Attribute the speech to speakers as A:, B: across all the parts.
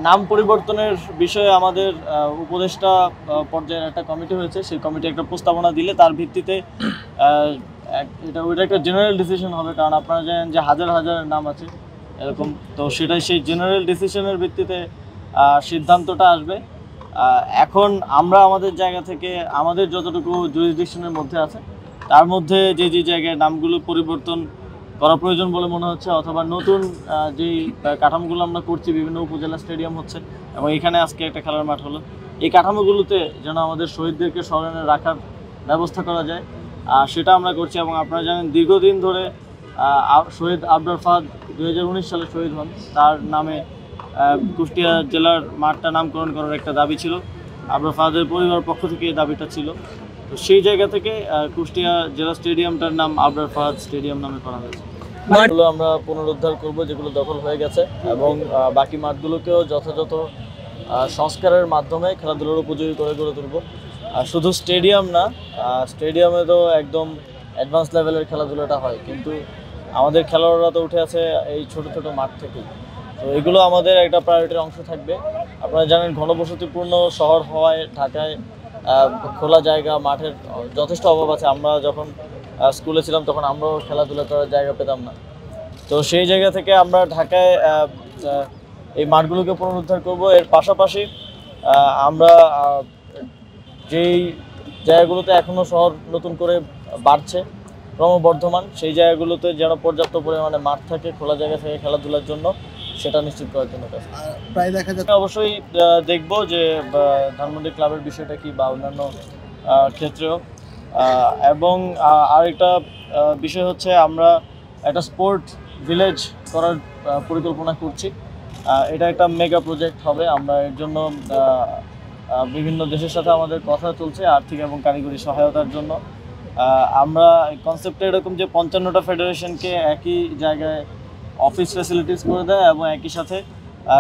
A: নাম পরিবর্তনের বিষয়ে আমাদের উপদেষ্টা পর্যায়ের একটা কমিটি হয়েছে। সেই কমিটি একটা প্রস্তাবনা দিলে তার ভিত্তিতে ওইটা একটা জেনারেল ডিসিশন হবে, কারণ আপনারা জানেন যে হাজার হাজার নাম আছে এরকম। তো সেটাই সেই জেনারেল ডিসিশনের ভিত্তিতে সিদ্ধান্তটা আসবে। এখন আমরা আমাদের জায়গা থেকে আমাদের যতটুকু জুরিসডিকশনের মধ্যে আছে তার মধ্যে যে যে জায়গায় নামগুলো পরিবর্তন করা প্রয়োজন বলে মনে হচ্ছে, অথবা নতুন যেই কাঠামোগুলো আমরা করছি, বিভিন্ন উপজেলা স্টেডিয়াম হচ্ছে এবং এখানে আজকে একটা খেলার মাঠ হলো, এই কাঠামোগুলোতে যেন আমাদের শহীদদেরকে স্মরণে রাখার ব্যবস্থা করা যায় সেটা আমরা করছি। এবং আপনারা জানেন দীর্ঘদিন ধরে শহীদ আবরার ফাহাদ 2019 সালে শহীদ হন, তার নামে কুষ্টিয়া জেলার মাঠটা নামকরণ করার একটা দাবি ছিল। আবরার ফাহাদের পরিবার পক্ষ থেকে এই দাবিটা ছিল। তো সেই জায়গা থেকে কুষ্টিয়া জেলা স্টেডিয়ামটার নাম আবরার ফাহাদ স্টেডিয়াম নামে করা হয়েছে। মাঠগুলো আমরা পুনরুদ্ধার করব যেগুলো দখল হয়ে গেছে, এবং বাকি মাঠগুলোকেও যথাযথ সংস্কারের মাধ্যমে খেলাধুলার উপযোগী করে গড়ে তুলব। শুধু স্টেডিয়াম না, স্টেডিয়ামে তো একদম অ্যাডভান্স লেভেলের খেলাধুলাটা হয়, কিন্তু আমাদের খেলোয়াড়রা তো উঠে আছে এই ছোট ছোট মাঠ থেকেই। তো এগুলো আমাদের একটা প্রায়োরিটির অংশ থাকবে। আপনারা জানেন ঘনবসতিপূর্ণ শহর হওয়ায় ঢাকায় খোলা জায়গা মাঠের যথেষ্ট অভাব আছে। আমরা যখন স্কুলে ছিলাম তখন আমরাও খেলাধুলা করার জায়গা পেতাম না। তো সেই জায়গা থেকে আমরা ঢাকায় এই মাঠগুলোকে পুনরুদ্ধার করব। এর পাশাপাশি আমরা যেই জায়গাগুলোতে এখনও শহর নতুন করে বাড়ছে, ক্রমবর্ধমান, সেই জায়গাগুলোতে যেন পর্যাপ্ত পরিমাণে মাঠ থাকে, খোলা জায়গা থেকে খেলাধুলার জন্য, সেটা নিশ্চিত করার জন্য কাজ
B: প্রায় দেখা যাচ্ছে।
A: অবশ্যই দেখব যে ধানমন্ডি ক্লাবের বিষয়টা কি বা অন্যান্য ক্ষেত্রেও। এবং আরেকটা বিষয় হচ্ছে আমরা একটা স্পোর্ট ভিলেজ করার পরিকল্পনা করছি। এটা একটা মেগা প্রজেক্ট হবে। আমরা এর জন্য বিভিন্ন দেশের সাথে আমাদের কথা চলছে আর্থিক এবং কারিগরি সহায়তার জন্য। আমরা কনসেপ্টটা এরকম যে 55টা ফেডারেশনকে একই জায়গায় অফিস ফ্যাসিলিটিস করে দেয় এবং একই সাথে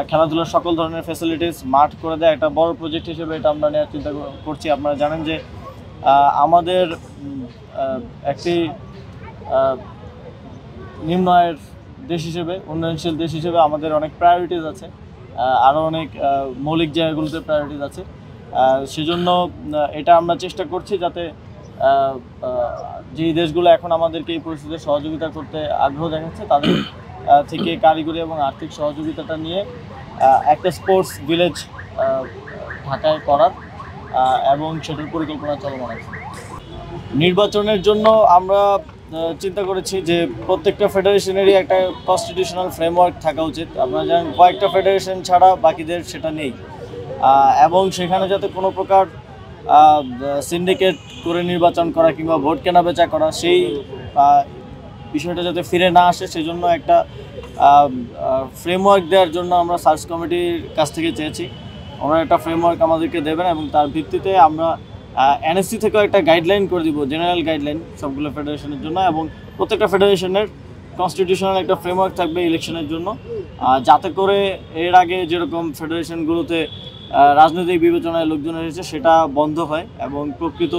A: খেলাধুলার সকল ধরনের ফ্যাসিলিটিস মাঠ করে দেয়। একটা বড় প্রজেক্ট হিসেবে এটা আমরা নেওয়ার চিন্তা করছি। আপনারা জানেন যে আমাদের একটি নিম্ন আয়ের দেশ হিসেবে, উন্নয়নশীল দেশ হিসেবে আমাদের অনেক প্রায়োরিটিস আছে, আরও অনেক মৌলিক জায়গাগুলোতে প্রায়োরিটিস আছে। সেজন্য এটা আমরা চেষ্টা করছি যাতে যেই দেশগুলো এখন আমাদেরকে এই পরিস্থিতিতে সহযোগিতা করতে আগ্রহ দেখাচ্ছে তাদের থেকে কারিগরি এবং আর্থিক সহযোগিতাটা নিয়ে একটা স্পোর্টস ভিলেজ ঢাকায় করার এবং সেটার পরিকল্পনা চলমান আছে। নির্বাচনের জন্য আমরা চিন্তা করেছি যে প্রত্যেকটা ফেডারেশনেরই একটা কনস্টিটিউশনাল ফ্রেমওয়ার্ক থাকা উচিত। আপনারা জানেন কয়েকটা ফেডারেশন ছাড়া বাকিদের সেটা নেই, এবং সেখানে যাতে কোনো প্রকার সিন্ডিকেট করে নির্বাচন করা কিংবা ভোট কেনাবেচা করা, সেই বিষয়টা যাতে ফিরে না আসে, সেজন্য একটা ফ্রেমওয়ার্ক দেওয়ার জন্য আমরা সার্চ কমিটির কাছ থেকে চেয়েছি। ওনারা একটা ফ্রেমওয়ার্ক আমাদেরকে দেবেন এবং তার ভিত্তিতে আমরা এনএসসি থেকেও একটা গাইডলাইন করে দিব, জেনারেল গাইডলাইন সবগুলো ফেডারেশনের জন্য। এবং প্রত্যেকটা ফেডারেশনের কনস্টিটিউশনাল একটা ফ্রেমওয়ার্ক থাকবে ইলেকশনের জন্য, যাতে করে এর আগে যেরকম ফেডারেশনগুলোতে রাজনৈতিক বিবেচনায় লোকজন এসেছে সেটা বন্ধ হয় এবং প্রকৃত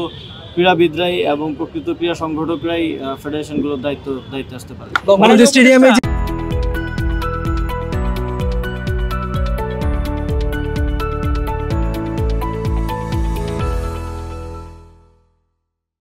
A: ক্রীড়াবিদরাই এবং প্রকৃত ক্রীড়া সংগঠকরাই ফেডারেশনগুলোর দায়িত্বে আসতে পারে।